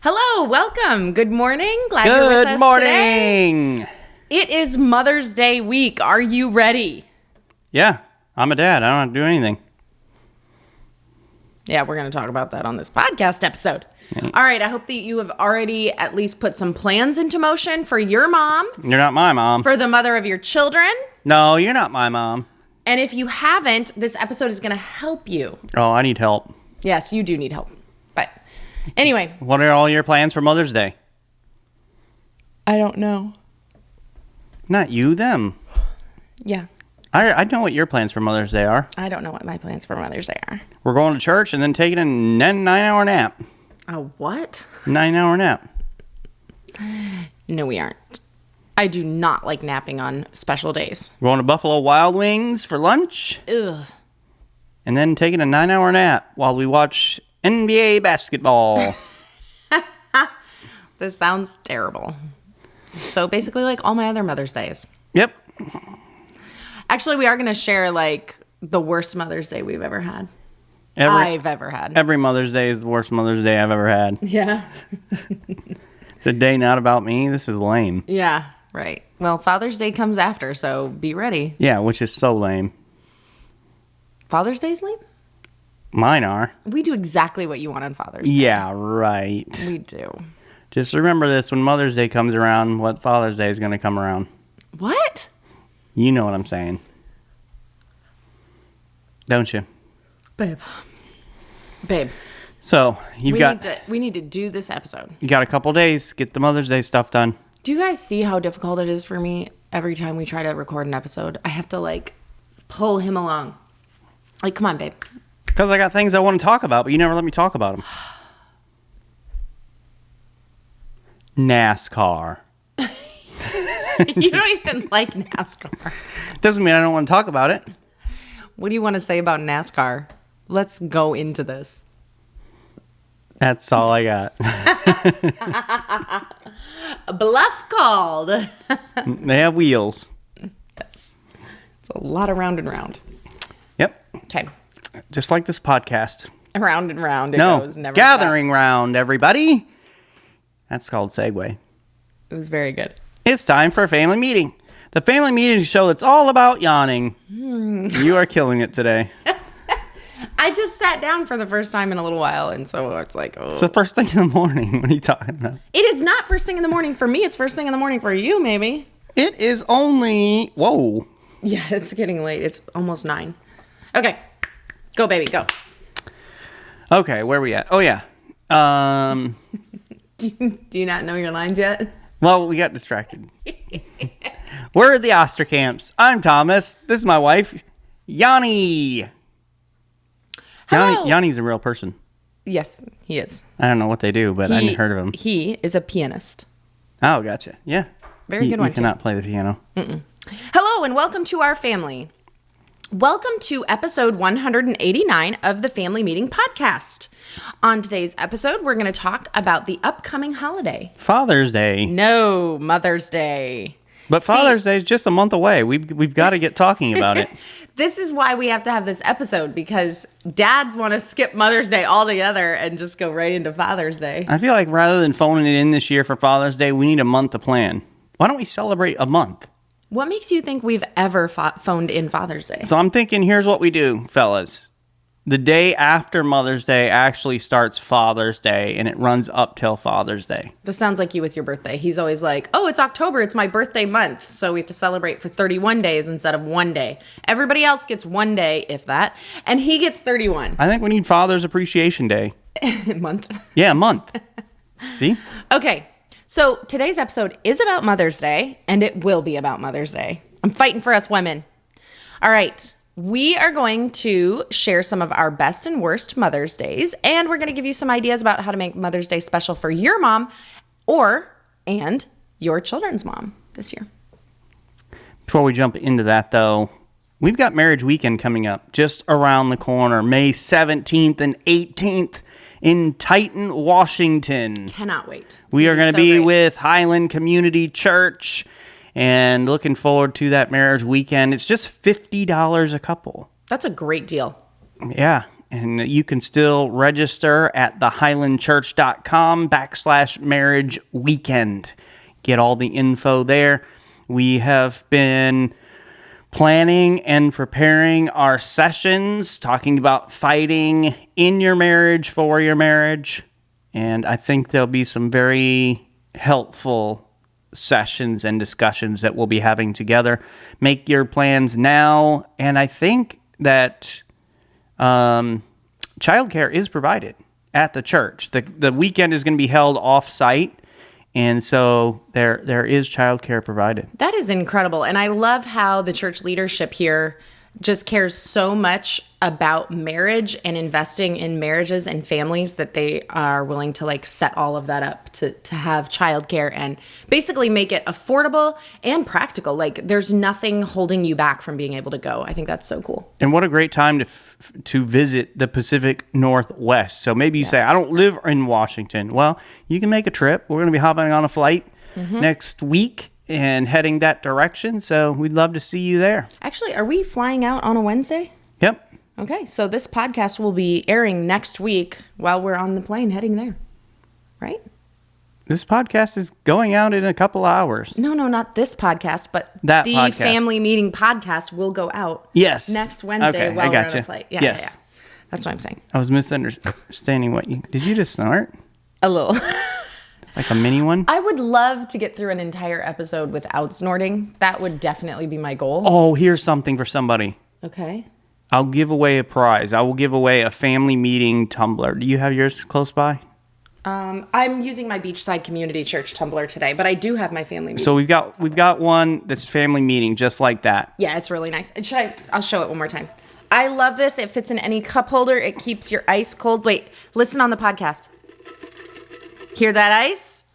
Hello, welcome. Good morning. Glad you're with us Good morning. today. It is Mother's Day week. Are you ready? Yeah, I'm a dad. I don't have to do anything. Yeah, we're going to talk about that on this podcast episode. All right, I hope that you have already at least put some plans into motion for your mom. You're not my mom. For the mother of your children. No, you're not my mom. And if you haven't, this episode is going to help you. Oh, I need help. Yes, you do need help. But anyway. What are all your plans for Mother's Day? I don't know. Not you, them. Yeah. I know what your plans for Mother's Day are. I don't know what my plans for Mother's Day are. We're going to church and then taking a 9-hour nap. A what? 9-hour nap. No, we aren't. I do not like napping on special days. We're going to Buffalo Wild Wings for lunch. Ugh. And then taking a 9-hour nap while we watch NBA basketball. This sounds terrible. So basically like all my other Mother's Days. Yep. Actually, we are going to share like the worst Mother's Day we've ever had. I've ever had. Every Mother's Day is the worst Mother's Day I've ever had. Yeah. It's a day not about me. This is lame. Yeah, right. Well, Father's Day comes after, so be ready. Yeah, which is so lame. Father's Day's lame? Mine are. We do exactly what you want on Father's Day. Yeah, right. We do. Just remember this when Mother's Day comes around, what Father's Day is going to come around. What? You know what I'm saying. Don't you? Babe. So, we need to do this episode. You got a couple days, get the Mother's Day stuff done. Do you guys see how difficult it is for me every time we try to record an episode? I have to like pull him along. Like, come on, babe. Because I got things I want to talk about, but you never let me talk about them. NASCAR. You don't even like NASCAR. Doesn't mean I don't want to talk about it. What do you want to say about NASCAR? Let's go into this. That's all I got. A bluff called. They have wheels. Yes. It's a lot of round and round. Yep. Okay. Just like this podcast. Round and round it goes. Never Gathering stops. round, everybody. That's called segue. It was very good. It's time for a family meeting. The family meeting show that's all about yawning. You are killing it today. I just sat down for the first time in a little while, and so it's like, oh. It's the first thing in the morning. What are you talking about? It is not first thing in the morning for me. It's first thing in the morning for you, maybe. It is only... Whoa. Yeah, it's getting late. It's almost 9. Okay. Go, baby. Go. Okay, where are we at? Oh, yeah. Do you not know your lines yet? Well, we got distracted. We're at the Osterkamps. I'm Thomas. This is my wife, Yanni. Hello. Yanni's a real person. Yes, he is. I don't know what they do, but I hadn't heard of him. He is a pianist. Oh, gotcha. Yeah. Very good one, He cannot play the piano. Hello, and welcome to our family. Welcome to episode 189 of the Family Meeting Podcast. On today's episode, we're going to talk about the upcoming holiday. Father's Day. No, Mother's Day. But Father's Day is just a month away. We've got to get talking about it. This is why we have to have this episode, because dads want to skip Mother's Day altogether and just go right into Father's Day. I feel like rather than phoning it in this year for Father's Day, we need a month to plan. Why don't we celebrate a month? What makes you think we've ever phoned in Father's Day? So I'm thinking, here's what we do, fellas. The day after Mother's Day actually starts Father's Day, and it runs up till Father's Day. This sounds like you with your birthday. He's always like, oh, it's October. It's my birthday month. So we have to celebrate for 31 days instead of 1 day. Everybody else gets 1 day, if that. And he gets 31. I think we need Father's Appreciation Day. Month. Yeah, a month. See? Okay. So today's episode is about Mother's Day, and it will be about Mother's Day. I'm fighting for us women. All right. We are going to share some of our best and worst Mother's Days, and we're going to give you some ideas about how to make Mother's Day special for your mom and your children's mom this year. Before we jump into that, though, we've got Marriage Weekend coming up just around the corner, May 17th and 18th in Titan, Washington. Cannot wait. We are going to be with Highland Community Church. And looking forward to that marriage weekend. It's just $50 a couple. That's a great deal. Yeah. and you can still register at thehighlandchurch.com/marriage weekend. Get all the info there. We have been planning and preparing our sessions, talking about fighting in your marriage, for your marriage. And I think there'll be some very helpful sessions and discussions that we'll be having together. Make your plans now. And I think that childcare is provided at the church. The weekend is going to be held off-site. And so there is childcare provided. That is incredible. And I love how the church leadership here just cares so much about marriage and investing in marriages and families that they are willing to like set all of that up to have childcare and basically make it affordable and practical. Like there's nothing holding you back from being able to go. I think that's so cool. And what a great time to visit the Pacific Northwest. So maybe you say, I don't live in Washington. Well, you can make a trip. We're going to be hopping on a flight next week and heading that direction. So we'd love to see you there. Actually, are we flying out on a Wednesday? Yep. Okay, so this podcast will be airing next week while we're on the plane heading there, right? This podcast is going out in a couple hours. No, not this podcast, but that the podcast. Family Meeting podcast will go out next Wednesday while we're on a flight. Yeah. That's what I'm saying. I was misunderstanding what you... Did you just snort? A little. It's like a mini one? I would love to get through an entire episode without snorting. That would definitely be my goal. Oh, here's something for somebody. Okay. I'll give away a prize. I will give away a family meeting tumbler. Do you have yours close by? I'm using my Beachside Community Church tumbler today, but I do have my family meeting. So we've got one that's family meeting just like that. Yeah, it's really nice. I'll show it one more time. I love this. It fits in any cup holder. It keeps your ice cold. Wait, listen on the podcast. Hear that ice?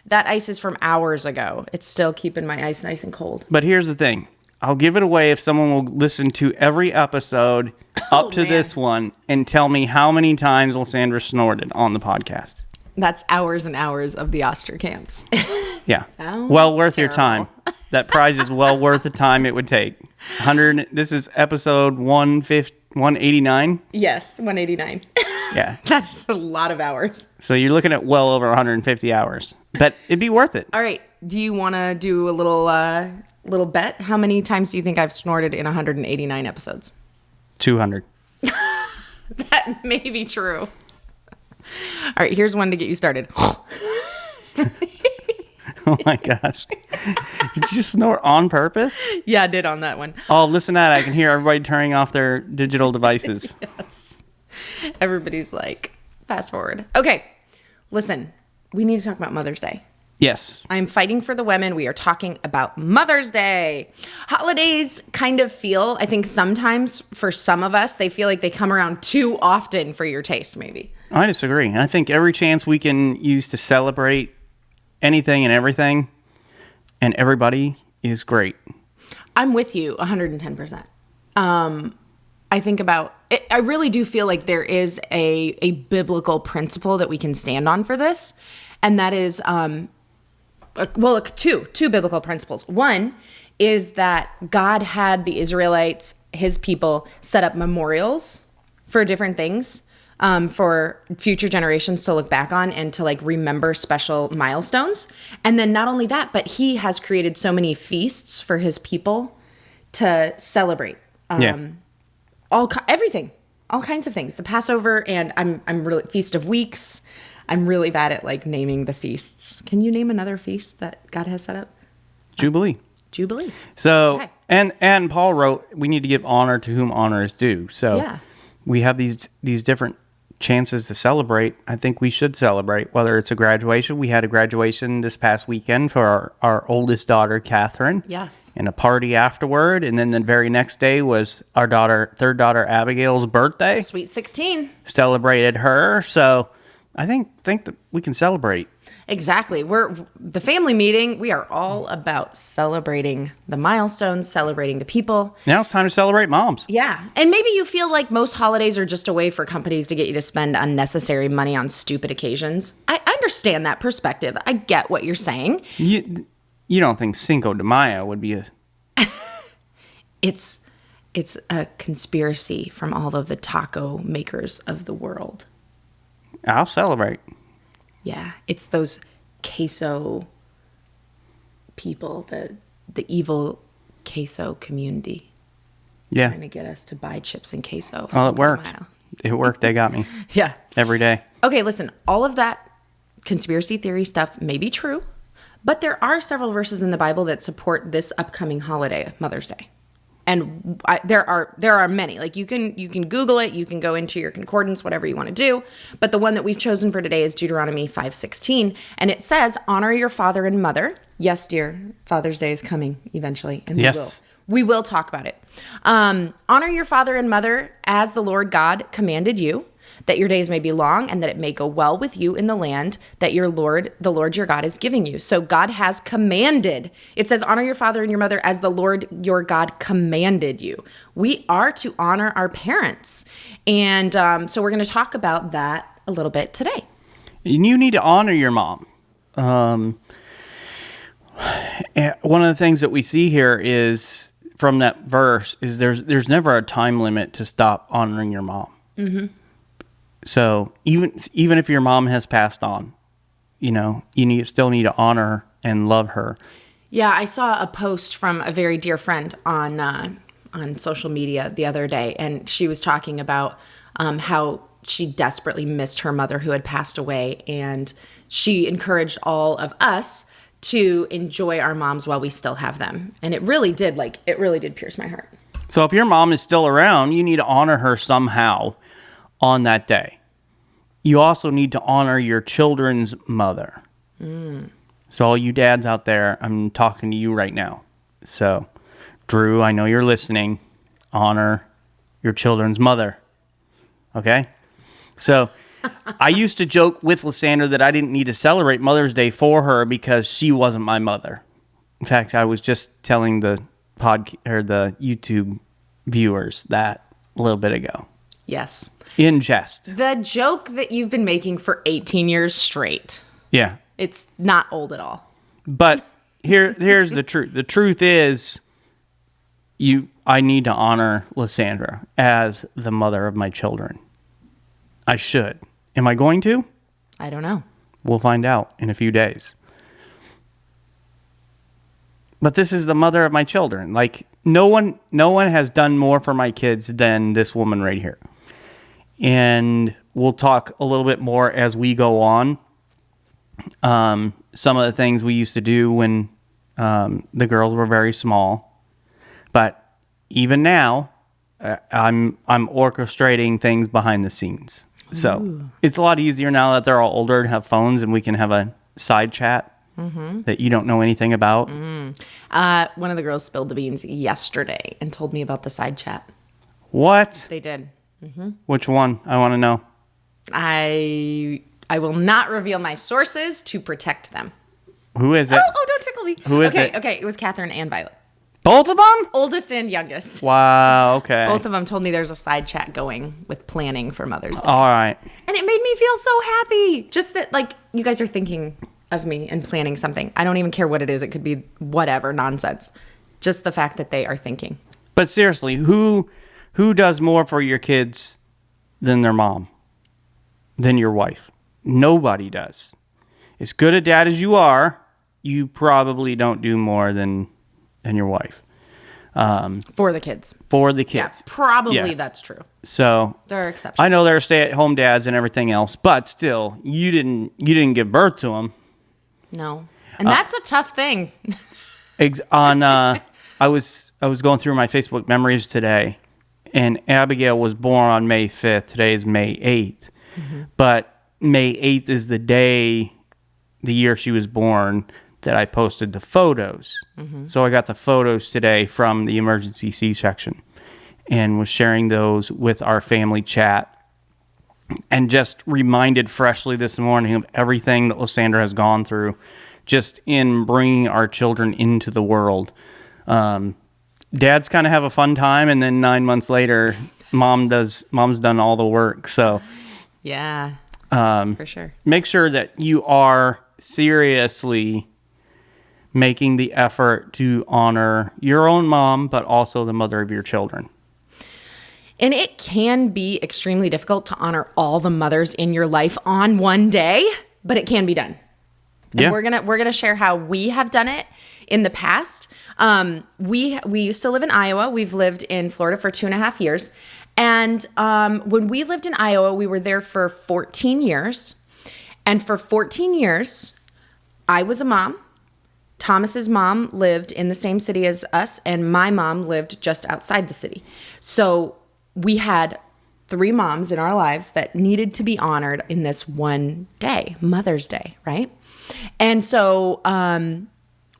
That ice is from hours ago. It's still keeping my ice nice and cold. But here's the thing. I'll give it away if someone will listen to every episode up to this one and tell me how many times Lysandra snorted on the podcast. That's hours and hours of the Oster camps. Yeah. Well worth your time. That prize is well worth the time it would take. This is episode 189? Yes, 189. Yeah. That is a lot of hours. So you're looking at well over 150 hours. But it'd be worth it. All right. Do you want to do a little bet? How many times do you think I've snorted in 189 episodes? 200. That may be true. All right. Here's one to get you started. Oh my gosh. Did you snort on purpose? Yeah, I did on that one. Oh, listen to that. I can hear everybody turning off their digital devices. Yes. Everybody's like, fast forward. Okay. Listen, we need to talk about Mother's Day. Yes. I'm fighting for the women. We are talking about Mother's Day. Holidays kind of feel, I think sometimes for some of us, they feel like they come around too often for your taste, maybe. I disagree. I think every chance we can use to celebrate anything and everything and everybody is great. I'm with you 110%. I think about it, I really do feel like there is a biblical principle that we can stand on for this. And that is, two biblical principles. One is that God had the Israelites, his people, set up memorials for different things. For future generations to look back on and to like remember special milestones. And then not only that, but he has created so many feasts for his people to celebrate. Everything, all kinds of things. The Passover, and I'm really Feast of Weeks. I'm really bad at like naming the feasts. Can you name another feast that God has set up? Jubilee. So, okay. and Paul wrote, we need to give honor to whom honor is due. So we have these different chances to celebrate. I think we should celebrate, whether it's a graduation. We had a graduation this past weekend for our oldest daughter, Catherine. Yes. And a party afterward. And then the very next day was our third daughter, Abigail's birthday. Sweet 16. Celebrated her. So I think that we can celebrate. Exactly. We're the family meeting. We are all about celebrating the milestones, celebrating the people. Now it's time to celebrate moms. Yeah. And maybe you feel like most holidays are just a way for companies to get you to spend unnecessary money on stupid occasions. I understand that perspective. I get what you're saying. You don't think Cinco de Mayo would be a... It's it's a conspiracy from all of the taco makers of the world. I'll celebrate. Yeah, it's those queso people, the evil queso community. Yeah. Trying to get us to buy chips and queso. Well, it worked. It worked. They got me. Yeah. Every day. Okay, listen, all of that conspiracy theory stuff may be true, but there are several verses in the Bible that support this upcoming holiday, Mother's Day. And there are many. Like you can Google it, you can go into your concordance, whatever you want to do. But the one that we've chosen for today is Deuteronomy 5:16, and it says, "Honor your father and mother." Yes, dear, Father's Day is coming eventually, and Yes. we will talk about it. Honor your father and mother as the Lord God commanded you, that your days may be long and that it may go well with you in the land that the Lord your God is giving you. So God has commanded. It says, honor your father and your mother as the Lord your God commanded you. We are to honor our parents. And so we're going to talk about that a little bit today. And you need to honor your mom. And one of the things that we see here is from that verse is there's never a time limit to stop honoring your mom. Mm-hmm. So even if your mom has passed on, you still need to honor and love her. Yeah, I saw a post from a very dear friend on social media the other day, and she was talking about how she desperately missed her mother who had passed away, and she encouraged all of us to enjoy our moms while we still have them. And it really did pierce my heart. So if your mom is still around, you need to honor her somehow on that day. You also need to honor your children's mother. So all you dads out there, I'm talking to you right now. So Drew, I know you're listening. Honor your children's mother. Okay? So I used to joke with Lysandra that I didn't need to celebrate Mother's Day for her because she wasn't my mother. In fact, I was just telling the the YouTube viewers that a little bit ago. Yes. In jest. The joke that you've been making for 18 years straight. Yeah. It's not old at all. But here's the truth. The truth is I need to honor Lysandra as the mother of my children. I should. Am I going to? I don't know. We'll find out in a few days. But this is the mother of my children. Like no one has done more for my kids than this woman right here. And we'll talk a little bit more as we go on. Some of the things we used to do when the girls were very small. But even now, I'm orchestrating things behind the scenes. So it's a lot easier now that they're all older and have phones, and we can have a side chat that you don't know anything about. One of the girls spilled the beans yesterday and told me about the side chat. What? They did. Which one? I want to know. I will not reveal my sources to protect them. Who is it? Oh, don't tickle me. Who is it? Okay, it was Catherine and Violet. Both of them? Oldest and youngest. Wow, okay. Both of them told me there's a side chat going with planning for Mother's Day. All right. And it made me feel so happy. Just that, like, you guys are thinking of me and planning something. I don't even care what it is. It could be whatever, nonsense. Just the fact that they are thinking. But seriously, who does more for your kids than their mom? Than your wife? Nobody does. As good a dad as you are, you probably don't do more than your wife. For the kids. For the Yeah, kids. probably Yeah. that's true. So There are exceptions. I know there are stay-at-home dads and everything else, but still, you didn't give birth to them. No. And that's a tough thing. I was going through my Facebook memories today, and Abigail was born on May 5th. Today is May 8th. But May 8th is the day, the year she was born, that I posted the photos. So I got the photos today from the emergency C-section and was sharing those with our family chat, and just reminded freshly this morning of everything that Lysandra has gone through just in bringing our children into the world. Dads kind of have a fun time, and then 9 months later, mom's done all the work. So Yeah. For sure. make sure that you are seriously making the effort to honor your own mom, but also the mother of your children. And it can be extremely difficult to honor all the mothers in your life on one day, but it can be done. And Yeah. we're gonna share how we have done it in the past. We used to live in Iowa. We've lived in Florida for 2.5 years. And when we lived in Iowa, we were there for 14 years. And for 14 years, I was a mom. Thomas's mom lived in the same city as us, and my mom lived just outside the city. So we had 3 moms in our lives that needed to be honored in this one day, Mother's Day, right? And so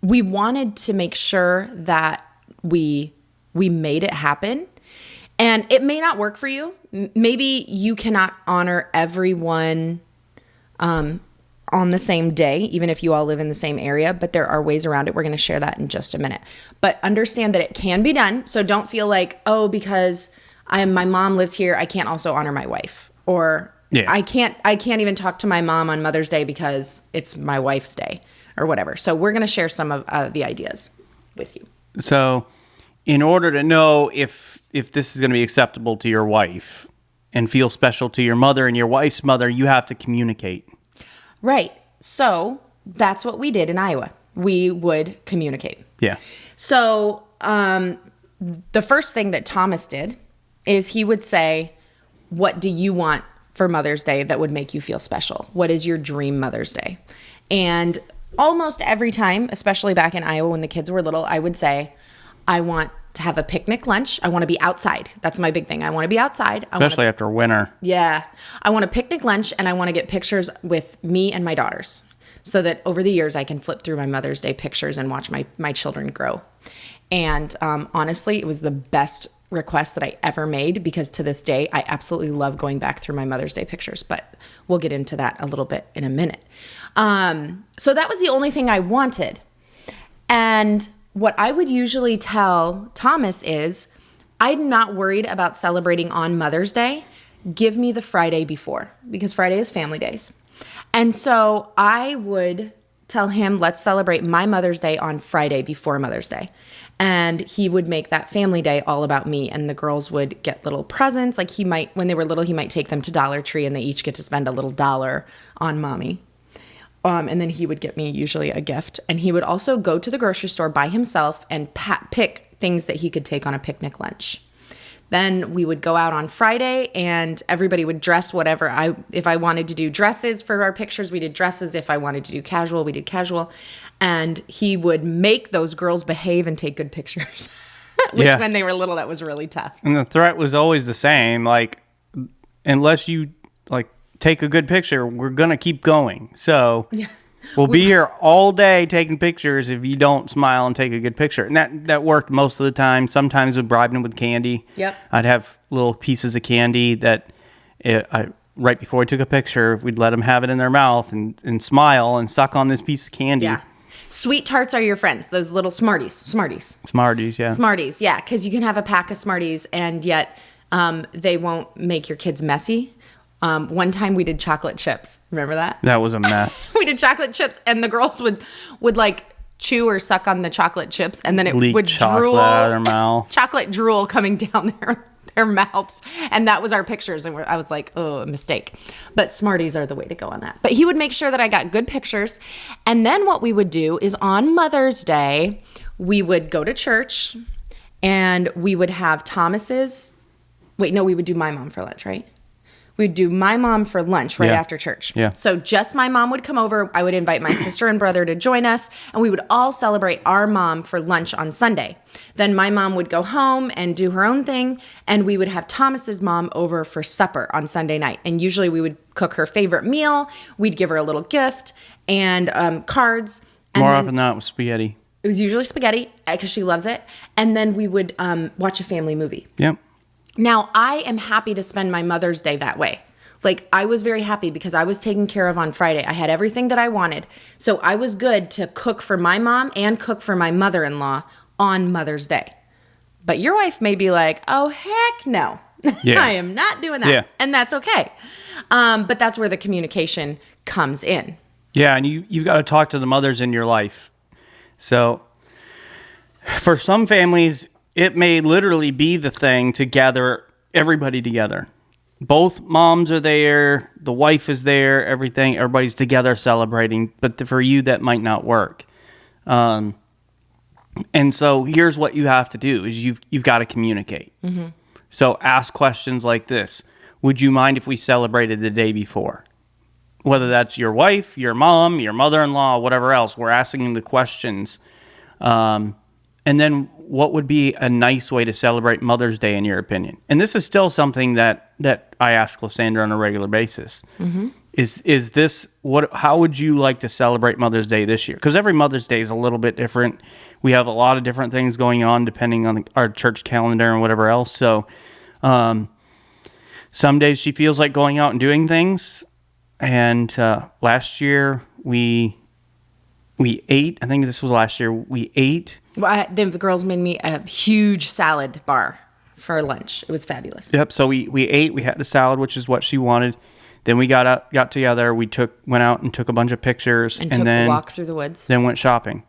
we wanted to make sure that we made it happen. And it may not work for you. Maybe you cannot honor everyone on the same day, even if you all live in the same area, but there are ways around it. We're going to share that in just a minute. But understand that it can be done. So don't feel like, oh, because my mom lives here, I can't also honor my wife. Or I can't even talk to my mom on Mother's Day because it's my wife's day or whatever. So we're going to share some of the ideas with you. So in order to know if this is going to be acceptable to your wife and feel special to your mother and your wife's mother, you have to communicate. Right. So that's what we did in Iowa. We would communicate. Yeah. So the first thing that Thomas did is he would say, what do you want for Mother's Day that would make you feel special? What is your dream Mother's Day? And almost every time, especially back in Iowa when the kids were little, I would say, I want to have a picnic lunch. I want to be outside. That's my big thing. I want to be outside. Especially after winter. Yeah. I want a picnic lunch, and I want to get pictures with me and my daughters so that over the years I can flip through my Mother's Day pictures and watch my children grow. And honestly, it was the best request that I ever made because to this day, I absolutely love going back through my Mother's Day pictures, but we'll get into that a little bit in a minute. So that was the only thing I wanted. And what I would usually tell Thomas is, I'm not worried about celebrating on Mother's Day. Give me the Friday before, because Friday is family days. And so I would tell him, let's celebrate my Mother's Day on Friday before Mother's Day. And he would make that family day all about me. And the girls would get little presents. Like when they were little, he might take them to Dollar Tree and they each get to spend a little $1 on mommy. And then he would get me usually a gift. And he would also go to the grocery store by himself and pick things that he could take on a picnic lunch. Then we would go out on Friday and everybody would dress whatever. If I wanted to do dresses for our pictures, we did dresses. If I wanted to do casual, we did casual. And he would make those girls behave and take good pictures. When they were little, that was really tough. And the threat was always the same. Like, unless you take a good picture, we're going to keep going. So we'll be here all day taking pictures if you don't smile and take a good picture. And that worked most of the time. Sometimes we'd bribe them with candy. Yep. I'd have little pieces of candy that right before I took a picture, we'd let them have it in their mouth and smile and suck on this piece of candy. Yeah. Sweet tarts are your friends, those little Smarties. Smarties, yeah. Smarties, yeah, because you can have a pack of Smarties and yet they won't make your kids messy. One time we did chocolate chips. Remember that? That was a mess. We did chocolate chips and the girls would like chew or suck on the chocolate chips and then it Leak would chocolate drool out of their mouth. Chocolate drool coming down their mouths. And that was our pictures. And I was like, oh, a mistake. But Smarties are the way to go on that. But he would make sure that I got good pictures. And then what we would do is on Mother's Day, we would go to church and we would have we would do my mom for lunch, right? We'd do my mom for lunch right after church. Yeah. So just my mom would come over. I would invite my sister and brother to join us, and we would all celebrate our mom for lunch on Sunday. Then my mom would go home and do her own thing, and we would have Thomas's mom over for supper on Sunday night. And usually we would cook her favorite meal. We'd give her a little gift and cards. And More often than not, it was spaghetti. It was usually spaghetti because she loves it. And then we would watch a family movie. Yep. Now, I am happy to spend my Mother's Day that way. Like, I was very happy because I was taken care of on Friday. I had everything that I wanted. So I was good to cook for my mom and cook for my mother-in-law on Mother's Day. But your wife may be like, oh, heck no. Yeah. I am not doing that. Yeah. And that's okay. But that's where the communication comes in. Yeah, and you've got to talk to the mothers in your life. So for some families, it may literally be the thing to gather everybody together. Both moms are there, the wife is there, everything, everybody's together celebrating. But for you, that might not work. And so here's what you have to do is you've got to communicate. Mm-hmm. So ask questions like this. Would you mind if we celebrated the day before? Whether that's your wife, your mom, your mother-in-law, whatever else, we're asking the questions. And then what would be a nice way to celebrate Mother's Day in your opinion? And this is still something that I ask Lysandra on a regular basis. Mm-hmm. Is this how would you like to celebrate Mother's Day this year? Because every Mother's Day is a little bit different. We have a lot of different things going on depending on our church calendar and whatever else. So some days she feels like going out and doing things. And last year we ate. I think this was last year. We ate. Well, the girls made me a huge salad bar for lunch. It was fabulous. Yep. So we ate. We had a salad, which is what she wanted. Then we got together. We went out and took a bunch of pictures, and took a walk through the woods. Then went shopping.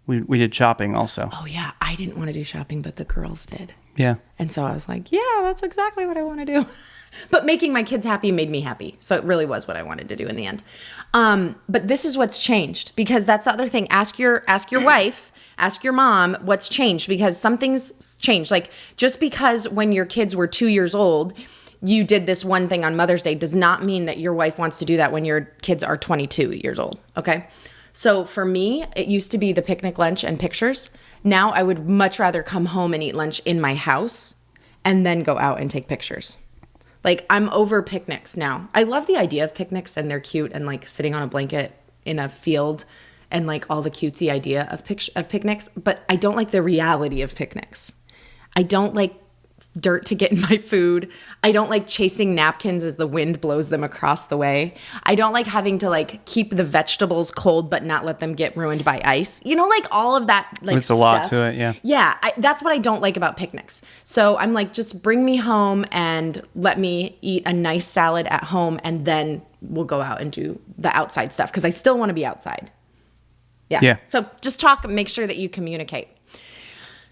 We did shopping also. Oh yeah, I didn't want to do shopping, but the girls did. Yeah. And so I was like, yeah, that's exactly what I want to do. But making my kids happy made me happy. So it really was what I wanted to do in the end. But this is what's changed, because that's the other thing. Ask your wife, ask your mom what's changed, because something's changed. Like just because when your kids were 2 years old, you did this one thing on Mother's Day does not mean that your wife wants to do that when your kids are 22 years old. Okay. So for me, it used to be the picnic lunch and pictures. Now I would much rather come home and eat lunch in my house and then go out and take pictures. Like I'm over picnics now. I love the idea of picnics and they're cute and like sitting on a blanket in a field and like all the cutesy idea of picnics, but I don't like the reality of picnics. I don't like dirt to get in my food. I don't like chasing napkins as the wind blows them across the way. I don't like having to like keep the vegetables cold but not let them get ruined by ice. You know, like all of that like it's a lot to it, yeah. Yeah, that's what I don't like about picnics. So I'm like, just bring me home and let me eat a nice salad at home and then we'll go out and do the outside stuff because I still want to be outside. Yeah. So just talk and make sure that you communicate.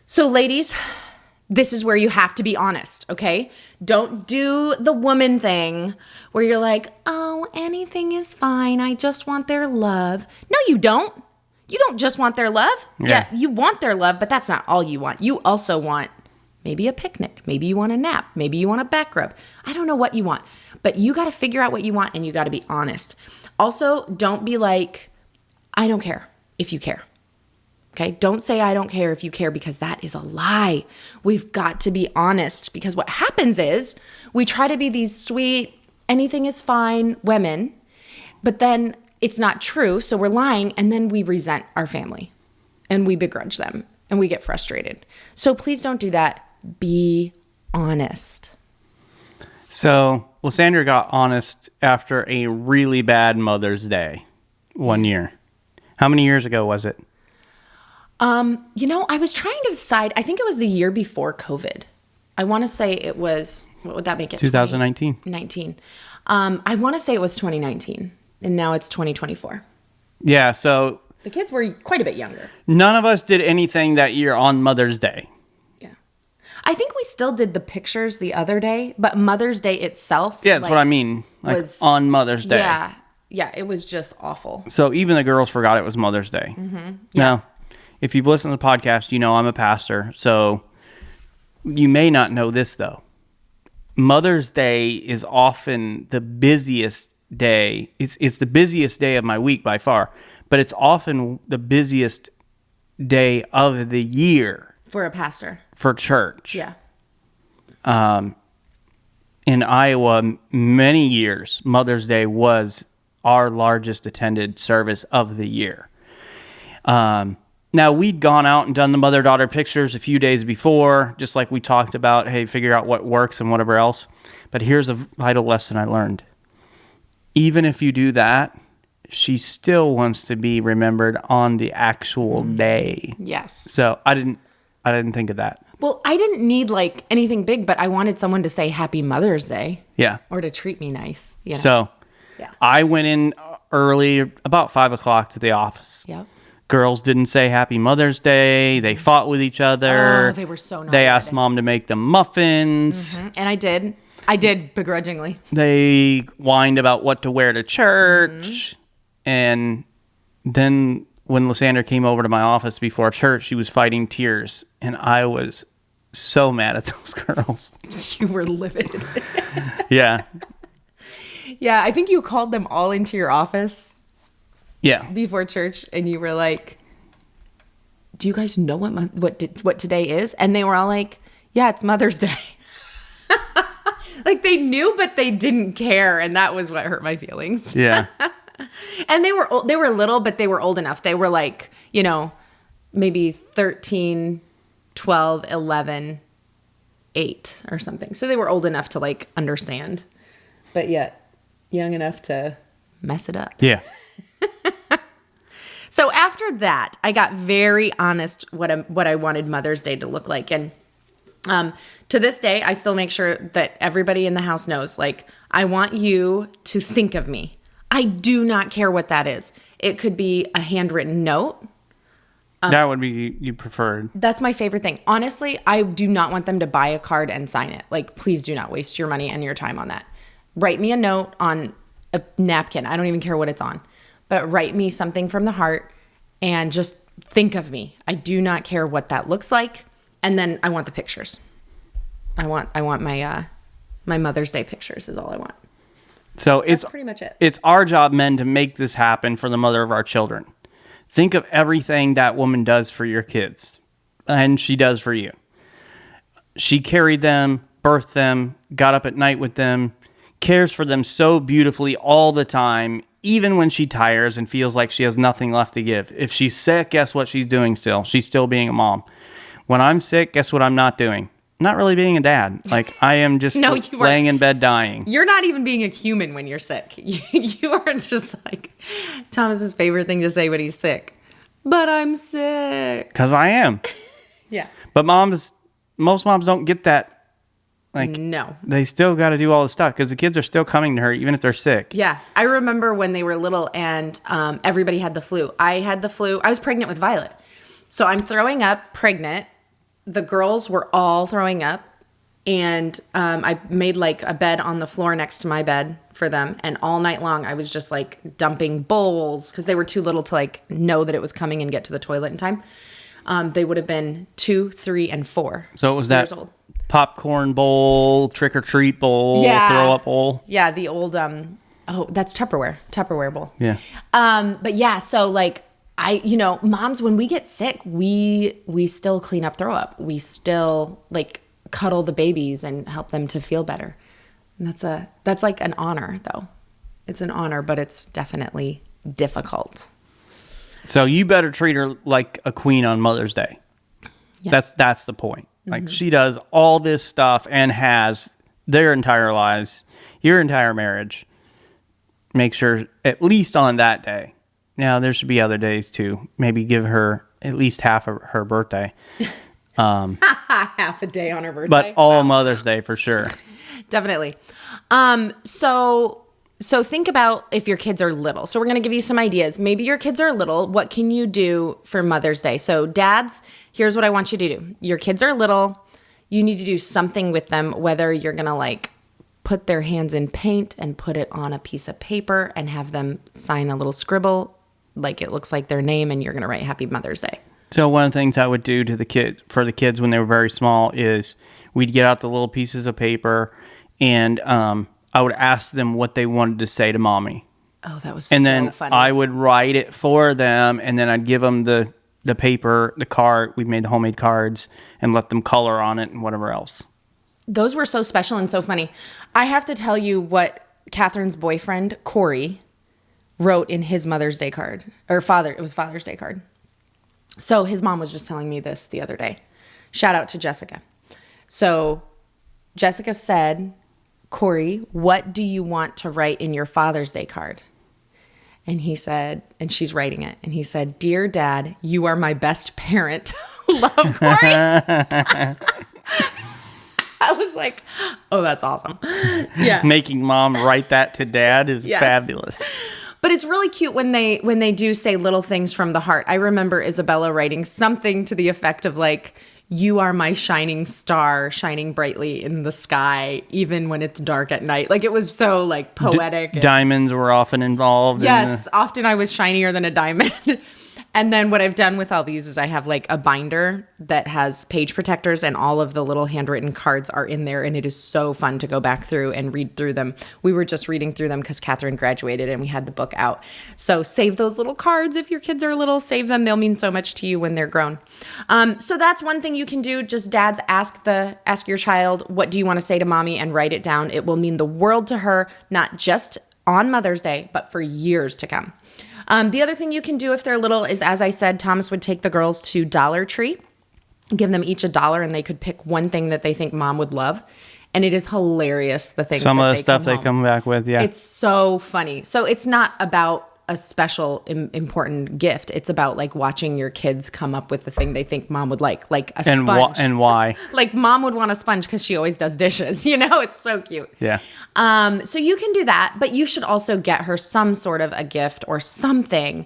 So ladies, this is where you have to be honest, okay? Don't do the woman thing where you're like, oh, anything is fine. I just want their love. No, you don't. You don't just want their love. Yeah, you want their love, but that's not all you want. You also want maybe a picnic. Maybe you want a nap. Maybe you want a back rub. I don't know what you want, but you got to figure out what you want and you got to be honest. Also, don't be like, I don't care if you care. Okay, don't say I don't care if you care because that is a lie. We've got to be honest because what happens is we try to be these sweet, anything is fine women, but then it's not true. So we're lying and then we resent our family and we begrudge them and we get frustrated. So please don't do that. Be honest. So Lysandra got honest after a really bad Mother's Day one year. How many years ago was it? I was trying to decide. I think it was the year before COVID. I want to say it was, what would that make it? 2019. 19. I want to say it was 2019 and now it's 2024. Yeah. So the kids were quite a bit younger. None of us did anything that year on Mother's Day. Yeah. I think we still did the pictures the other day, but Mother's Day itself. Yeah, that's what I mean. Like was, on Mother's Day. Yeah. Yeah. It was just awful. So even the girls forgot it was Mother's Day. Mm-hmm. Yeah. Now, if you've listened to the podcast, you know I'm a pastor, so you may not know this, though. Mother's Day is often the busiest day. It's the busiest day of my week by far, but it's often the busiest day of the year. For a pastor. For church. Yeah. In Iowa, many years, Mother's Day was our largest attended service of the year. Now, we'd gone out and done the mother-daughter pictures a few days before, just like we talked about, hey, figure out what works and whatever else. But here's a vital lesson I learned. Even if you do that, she still wants to be remembered on the actual day. Yes. So I didn't think of that. Well, I didn't need like anything big, but I wanted someone to say Happy Mother's Day. Yeah. Or to treat me nice. So I went in early, about 5 o'clock to the office. Yep. Girls didn't say Happy Mother's Day. They fought with each other. Oh, they were so naughty. They asked Mom to make them muffins. And I did. I did begrudgingly. They whined about what to wear to church. And then when Lysandra came over to my office before church, she was fighting tears. And I was so mad at those girls. You were livid. Yeah. Yeah, I think you called them all into your office. Yeah. Before church, and you were like, "Do you guys know what today is?" And they were all like, "Yeah, it's Mother's Day." Like they knew, but they didn't care, and that was what hurt my feelings. Yeah. And they were little, but they were old enough. They were like, maybe 13, 12, 11, 8 or something. So they were old enough to like understand, but yet young enough to mess it up. Yeah. So after that, I got very honest what I wanted Mother's Day to look like. And to this day, I still make sure that everybody in the house knows, like, I want you to think of me. I do not care what that is. It could be a handwritten note. That would be you preferred. That's my favorite thing. Honestly, I do not want them to buy a card and sign it. Like, please do not waste your money and your time on that. Write me a note on a napkin. I don't even care what it's on. But write me something from the heart and just think of me. I do not care what that looks like. And then I want the pictures. I want my my Mother's Day pictures is all I want. So That's pretty much it. It's our job, men, to make this happen for the mother of our children. Think of everything that woman does for your kids, and she does for you. She carried them, birthed them, got up at night with them, cares for them so beautifully all the time, even when she tires and feels like she has nothing left to give. If she's sick, guess what she's doing still? She's still being a mom. When I'm sick, guess what I'm not doing? I'm not really being a dad. Like, I am just laying in bed dying. You're not even being a human when you're sick. You are just like Thomas's favorite thing to say when he's sick. But I'm sick. Because I am. Yeah. But most moms don't get that. Like, no. They still got to do all the stuff because the kids are still coming to her even if they're sick. Yeah. I remember when they were little and everybody had the flu. I had the flu. I was pregnant with Violet. So I'm throwing up, pregnant. The girls were all throwing up. And I made like a bed on the floor next to my bed for them. And all night long, I was just like dumping bowls because they were too little to like know that it was coming and get to the toilet in time. They would have been 2, 3, and 4. So it was that popcorn bowl, trick or treat bowl, throw up bowl. Yeah, the old that's Tupperware bowl. Yeah. But yeah, so like moms, when we get sick, we still clean up throw up. We still like cuddle the babies and help them to feel better. And that's like an honor though. It's an honor, but it's definitely difficult. So you better treat her like a queen on Mother's Day. Yeah. That's the point. Like, she does all this stuff and has their entire lives, your entire marriage. Make sure at least on that day. Now, there should be other days too. Maybe give her at least half of her birthday. Half a day on her birthday. But all Mother's Day for sure. Definitely. So think about if your kids are little. So we're going to give you some ideas. Maybe your kids are little. What can you do for Mother's Day? So dads, here's what I want you to do. Your kids are little. You need to do something with them, whether you're going to like put their hands in paint and put it on a piece of paper and have them sign a little scribble like it looks like their name, and you're going to write Happy Mother's Day. So one of the things I would do to the kids when they were very small is we'd get out the little pieces of paper and I would ask them what they wanted to say to mommy. Oh, that was and so then funny. I would write it for them, and then I'd give them the paper, the card. We made the homemade cards and let them color on it and whatever else. Those were so special and so funny. I have to tell you what Catherine's boyfriend, Corey, wrote in his Mother's Day card. It was Father's Day card. So his mom was just telling me this the other day. Shout out to Jessica. So Jessica said, Corey, what do you want to write in your Father's Day card? And he said, and she's writing it, and he said, Dear Dad, you are my best parent. Love, Corey. I was like, oh, that's awesome. Yeah. Making mom write that to dad is fabulous. But it's really cute when they do say little things from the heart. I remember Isabella writing something to the effect of like, "You are my shining star, shining brightly in the sky, even when it's dark at night." Like, it was so like poetic. Diamonds were often involved. Yes, often I was shinier than a diamond. And then what I've done with all these is I have like a binder that has page protectors, and all of the little handwritten cards are in there. And it is so fun to go back through and read through them. We were just reading through them because Catherine graduated and we had the book out. So save those little cards. If your kids are little, save them. They'll mean so much to you when they're grown. So that's one thing you can do. Just dads, ask your child, what do you want to say to mommy, and write it down. It will mean the world to her, not just on Mother's Day, but for years to come. The other thing you can do if they're little is, as I said, Thomas would take the girls to Dollar Tree, give them each $1, and they could pick one thing that they think mom would love. And it is hilarious, the things Some that of the stuff they come back with, yeah. It's so funny. So it's not about a special important gift. It's about like watching your kids come up with the thing they think mom would like a sponge. And why? Like, mom would want a sponge because she always does dishes. You know, it's so cute. Yeah. So you can do that, but you should also get her some sort of a gift or something,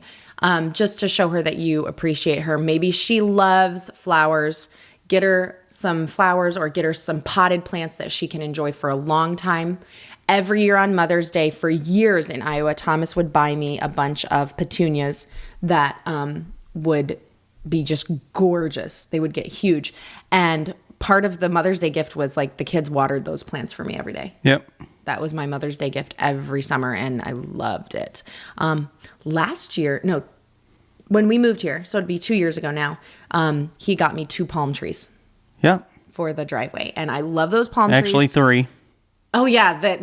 just to show her that you appreciate her. Maybe she loves flowers. Get her some flowers, or get her some potted plants that she can enjoy for a long time. Every year on Mother's Day for years in Iowa, Thomas would buy me a bunch of petunias that would be just gorgeous. They would get huge. And part of the Mother's Day gift was like the kids watered those plants for me every day. Yep. That was my Mother's Day gift every summer, and I loved it. When we moved here, so it'd be 2 years ago now, he got me 2 palm trees. Yep. For the driveway. And I love those palm trees. Actually, 3. Oh, yeah.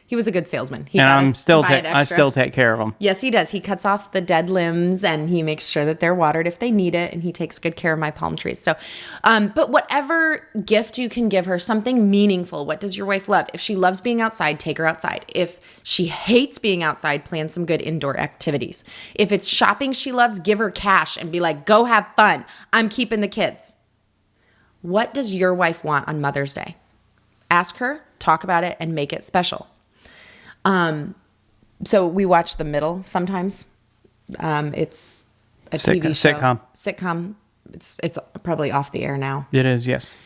He was a good salesman. I still take care of them. Yes, he does. He cuts off the dead limbs, and he makes sure that they're watered if they need it, and he takes good care of my palm trees. So, but whatever gift you can give her, something meaningful. What does your wife love? If she loves being outside, take her outside. If she hates being outside, plan some good indoor activities. If it's shopping she loves, give her cash and be like, go have fun. I'm keeping the kids. What does your wife want on Mother's Day? Ask her, talk about it, and make it special. So we watch The Middle sometimes. It's a TV show. Sitcom. It's probably off the air now. It is, yes.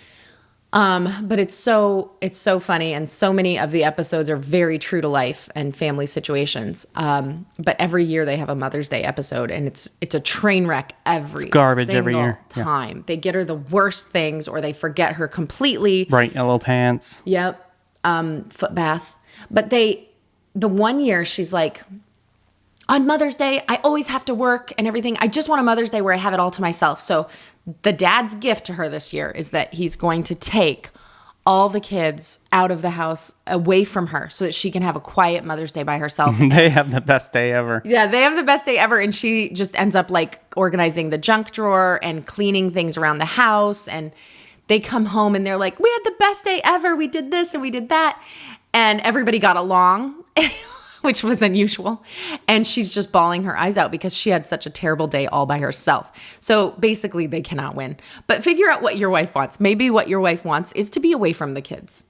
But it's so funny, and so many of the episodes are very true to life and family situations. But every year they have a Mother's Day episode, and it's a train wreck every garbage every year time. Yeah. They get her the worst things, or they forget her completely. Bright yellow pants. Yep. Foot bath. But the one year she's like, on Mother's Day, I always have to work and everything. I just want a Mother's Day where I have it all to myself. So the dad's gift to her this year is that he's going to take all the kids out of the house, away from her, so that she can have a quiet Mother's Day by herself. They have the best day ever. Yeah, they have the best day ever. And she just ends up like organizing the junk drawer and cleaning things around the house. And they come home and they're like, we had the best day ever. We did this and we did that. And everybody got along, which was unusual. And she's just bawling her eyes out because she had such a terrible day all by herself. So basically they cannot win. But figure out what your wife wants. Maybe what your wife wants is to be away from the kids.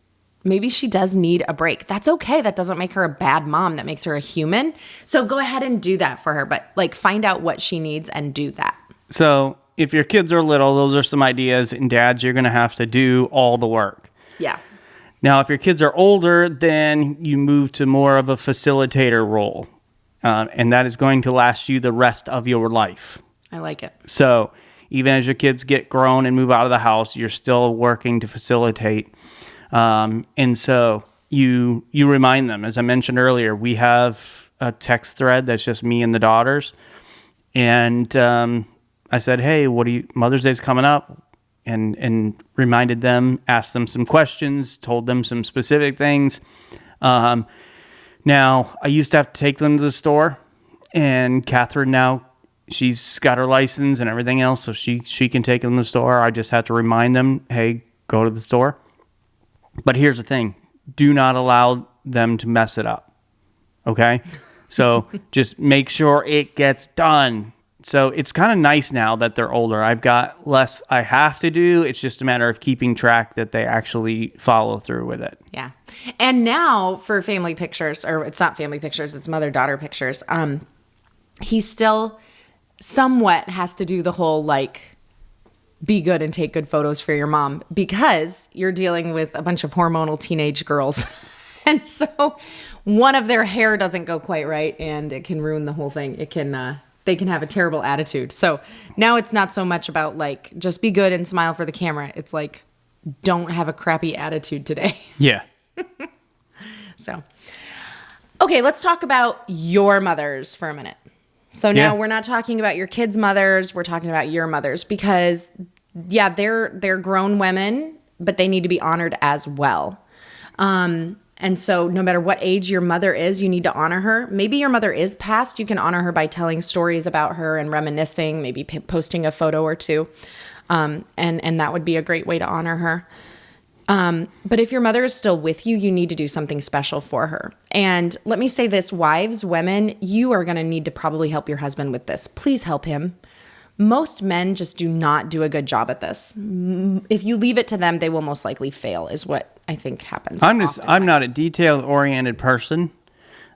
Maybe she does need a break. That's okay. That doesn't make her a bad mom. That makes her a human. So go ahead and do that for her. But like, find out what she needs and do that. So if your kids are little, those are some ideas. And dads, you're going to have to do all the work. Yeah. Now, if your kids are older, then you move to more of a facilitator role. And that is going to last you the rest of your life. I like it. So even as your kids get grown and move out of the house, you're still working to facilitate. And so you remind them. As I mentioned earlier, we have a text thread that's just me and the daughters. And I said, hey, Mother's Day's coming up. And reminded them, asked them some questions, told them some specific things. Now, I used to have to take them to the store, and Catherine now, she's got her license and everything else, so she can take them to the store. I just have to remind them, hey, go to the store. But here's the thing. Do not allow them to mess it up, okay? So just make sure it gets done. So it's kind of nice now that they're older. I've got less I have to do. It's just a matter of keeping track that they actually follow through with it. Yeah. And now for family pictures, or it's not family pictures, it's mother-daughter pictures. He still somewhat has to do the whole like be good and take good photos for your mom because you're dealing with a bunch of hormonal teenage girls. And so one of their hair doesn't go quite right and it can ruin the whole thing. It can, they can have a terrible attitude. So now it's not so much about like, just be good and smile for the camera. It's like, don't have a crappy attitude today. Yeah. So, okay, let's talk about your mothers for a minute. So now we're not talking about your kids' mothers. We're talking about your mothers because, yeah, they're grown women, but they need to be honored as well. And so no matter what age your mother is, you need to honor her. Maybe your mother is passed. You can honor her by telling stories about her and reminiscing, maybe posting a photo or two. And that would be a great way to honor her. But if your mother is still with you, you need to do something special for her. And let me say this, wives, women, you are going to need to probably help your husband with this. Please help him. Most men just do not do a good job at this. If you leave it to them, they will most likely fail, is what I think happens. I'm not a detail-oriented person.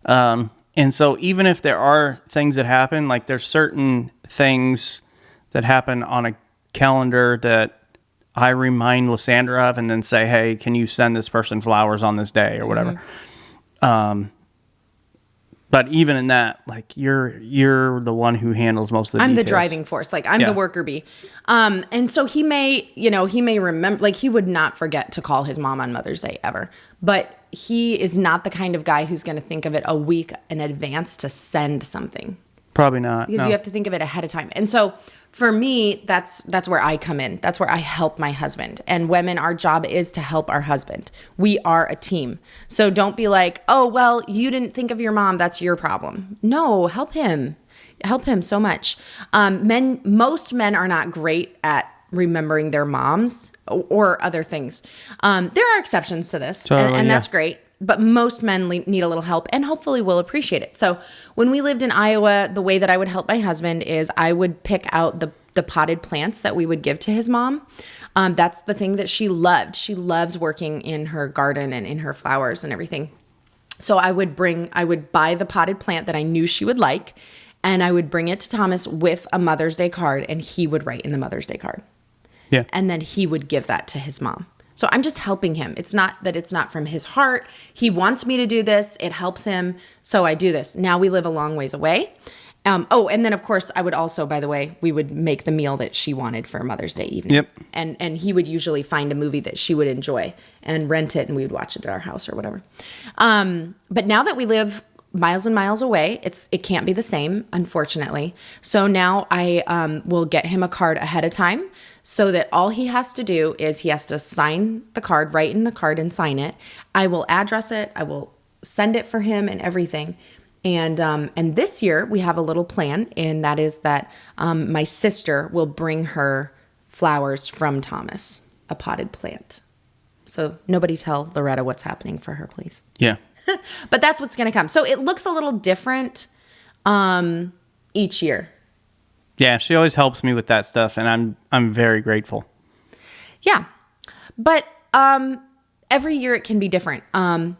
And so even if there are things that happen, like there's certain things that happen on a calendar that I remind Lysandra of and then say, hey, can you send this person flowers on this day or whatever. But even in that, like you're the one who handles most of the details. I'm the driving force. Like I'm the worker bee. And so he may remember, like he would not forget to call his mom on Mother's Day ever. But he is not the kind of guy who's going to think of it a week in advance to send something. Probably not. Because you have to think of it ahead of time. And so for me, that's where I come in. That's where I help my husband. And women, our job is to help our husband. We are a team. So don't be like, oh, well, you didn't think of your mom. That's your problem. No, help him. Help him so much. Most men are not great at remembering their moms or other things. There are exceptions to this, totally, and that's great. But most men need a little help and hopefully will appreciate it. So when we lived in Iowa, the way that I would help my husband is I would pick out the potted plants that we would give to his mom. That's the thing that she loved. She loves working in her garden and in her flowers and everything. So I would buy the potted plant that I knew she would like, and I would bring it to Thomas with a Mother's Day card, and he would write in the Mother's Day card. Yeah. And then he would give that to his mom. So I'm just helping him. It's not that it's not from his heart. He wants me to do this. It helps him. So I do this. Now we live a long ways away. And then of course I would also, by the way, we would make the meal that she wanted for Mother's Day evening. Yep. And he would usually find a movie that she would enjoy and rent it and we would watch it at our house or whatever. But now that we live miles and miles away, it can't be the same, unfortunately. So now I will get him a card ahead of time so that all he has to do is he has to sign the card, write in the card and sign it. I will address it. I will send it for him and everything. And this year we have a little plan, and that is that my sister will bring her flowers from Thomas, a potted plant. So nobody tell Loretta what's happening for her, please. Yeah. But that's what's going to come. So it looks a little different each year. Yeah, she always helps me with that stuff, and I'm very grateful. Yeah. But every year it can be different. And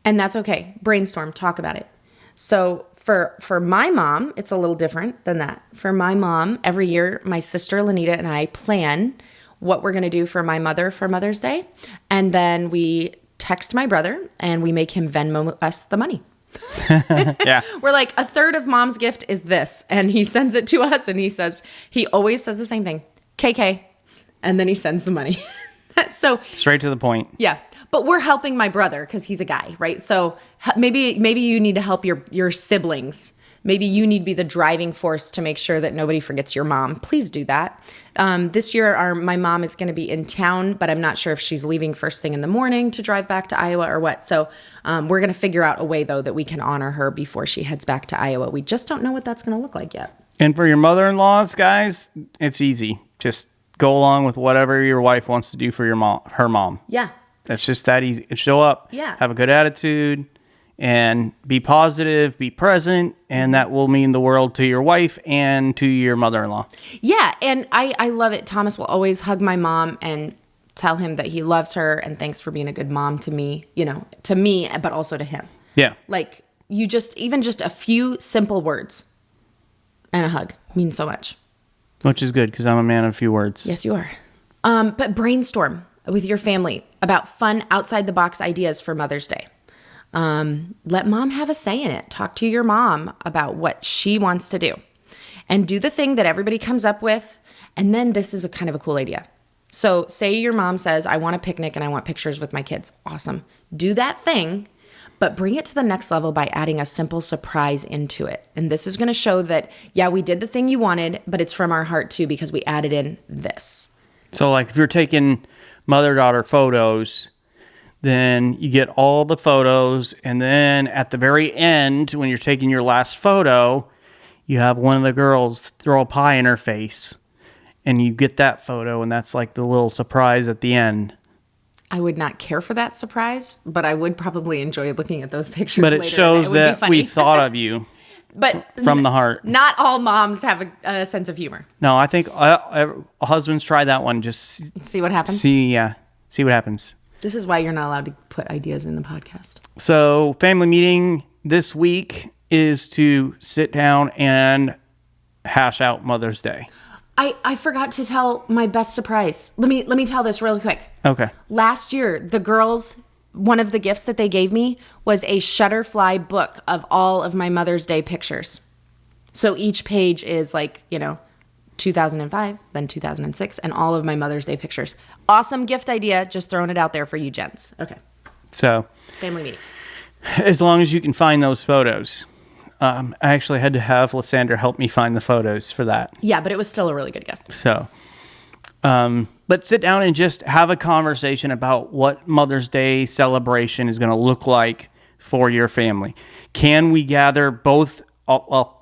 that's okay. Brainstorm, talk about it. So for my mom, it's a little different than that. For my mom, every year my sister Lanita and I plan what we're going to do for my mother for Mother's Day. And then we text my brother and we make him Venmo us the money. Yeah. We're like, a third of mom's gift is this. And he sends it to us and he always says the same thing, KK. And then he sends the money. So straight to the point. Yeah. But we're helping my brother because he's a guy, right? So maybe you need to help your siblings. Maybe you need to be the driving force to make sure that nobody forgets your mom. Please do that. This year, my mom is going to be in town, but I'm not sure if she's leaving first thing in the morning to drive back to Iowa or what. So we're going to figure out a way, though, that we can honor her before she heads back to Iowa. We just don't know what that's going to look like yet. And for your mother-in-laws, guys, it's easy. Just go along with whatever your wife wants to do for her mom. Yeah. That's just that easy. Show up. Yeah. Have a good attitude. and be positive, be present, and that will mean the world to your wife and to your mother-in-law. Yeah, and I love it. Thomas will always hug my mom and tell him that he loves her and thanks for being a good mom to me, but also to him. Yeah. Like, even just a few simple words and a hug mean so much. Which is good, because I'm a man of few words. Yes, you are. But brainstorm with your family about fun outside-the-box ideas for Mother's Day. Let mom have a say in it. Talk to your mom about what she wants to do. And do the thing that everybody comes up with. And then this is a kind of a cool idea. So say your mom says, I want a picnic and I want pictures with my kids. Awesome. Do that thing, but bring it to the next level by adding a simple surprise into it. And this is going to show that, yeah, we did the thing you wanted, but it's from our heart too, because we added in this. So like if you're taking mother-daughter photos, then you get all the photos, and then at the very end, when you're taking your last photo, you have one of the girls throw a pie in her face, and you get that photo, and that's like the little surprise at the end. I would not care for that surprise, but I would probably enjoy looking at those pictures But later. it shows that we thought of you but from the heart. Not all moms have a sense of humor. No, I think husbands try that one. Just See what happens? see what happens. This is why you're not allowed to put ideas in the podcast. So family meeting this week is to sit down and hash out Mother's Day. I forgot to tell my best surprise. Let me tell this really quick. Okay. Last year, the girls, one of the gifts that they gave me was a Shutterfly book of all of my Mother's Day pictures. So each page is 2005, then 2006, and all of my Mother's Day pictures. Awesome gift idea. Just throwing it out there for you gents. Okay. So Family meeting. as long as you can find those photos. I actually had to have Lysandra help me find the photos for that. Yeah, but it was still a really good gift. So, but sit down and just have a conversation about what Mother's Day celebration is going to look like for your family. Can we gather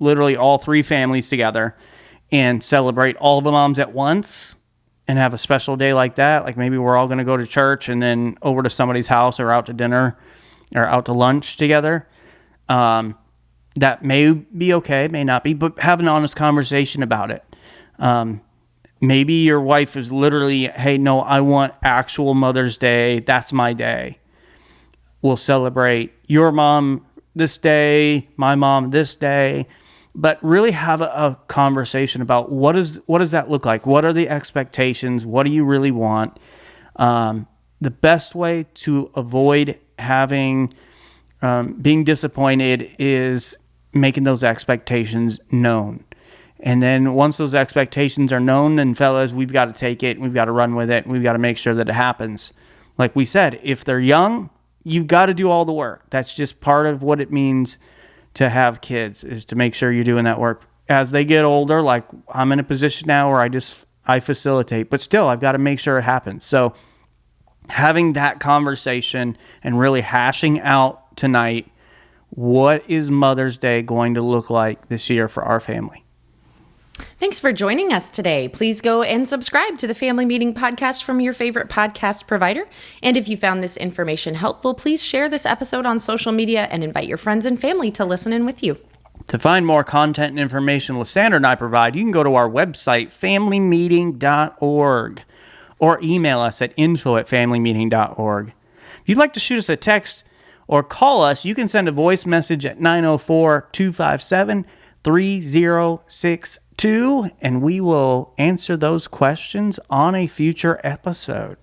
literally all three families together and celebrate all the moms at once and have a special day like that? Like maybe we're all going to go to church and then over to somebody's house or out to dinner or out to lunch together. That may be okay, may not be, but have an honest conversation about it. Maybe your wife is literally, hey, no, I want actual Mother's Day. That's my day. We'll celebrate your mom this day, my mom this day, but really have a conversation about what does that look like? What are the expectations? What do you really want? The best way to avoid having being disappointed is making those expectations known. And then once those expectations are known, then fellas, we've got to take it, we've got to run with it, and we've got to make sure that it happens. Like we said, if they're young, you've got to do all the work. That's just part of what it means to have kids, is to make sure you're doing that work. As they get older, like I'm in a position now where I facilitate, but still I've got to make sure it happens. So having that conversation and really hashing out tonight, what is Mother's Day going to look like this year for our family? Thanks for joining us today. Please go and subscribe to the Family Meeting Podcast from your favorite podcast provider. And if you found this information helpful, please share this episode on social media and invite your friends and family to listen in with you. To find more content and information Lysandra and I provide, you can go to our website, familymeeting.org, or email us at info@familymeeting.org. If you'd like to shoot us a text or call us, you can send a voice message at 904-257-3062, and we will answer those questions on a future episode.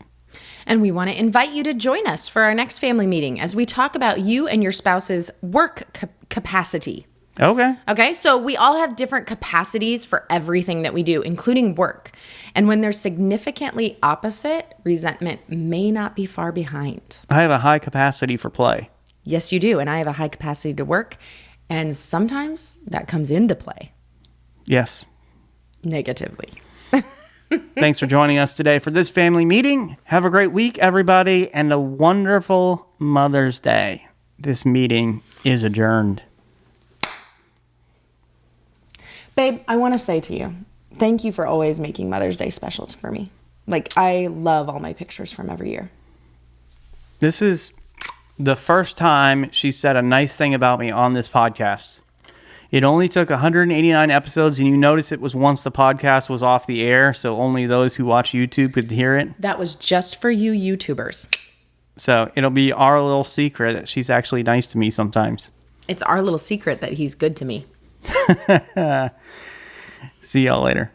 And we want to invite you to join us for our next family meeting as we talk about you and your spouse's work capacity. Okay, so we all have different capacities for everything that we do, including work. And when they're significantly opposite, resentment may not be far behind. I have a high capacity for play. Yes, you do. And I have a high capacity to work. And sometimes that comes into play. Yes. Negatively. Thanks for joining us today for this family meeting. Have a great week, everybody, and a wonderful Mother's Day. This meeting is adjourned. Babe, I want to say to you, thank you for always making Mother's Day specials for me. Like, I love all my pictures from every year. This is the first time she said a nice thing about me on this podcast. It only took 189 episodes, and you notice it was once the podcast was off the air, so only those who watch YouTube could hear it. That was just for you YouTubers. So it'll be our little secret that she's actually nice to me sometimes. It's our little secret that he's good to me. See y'all later.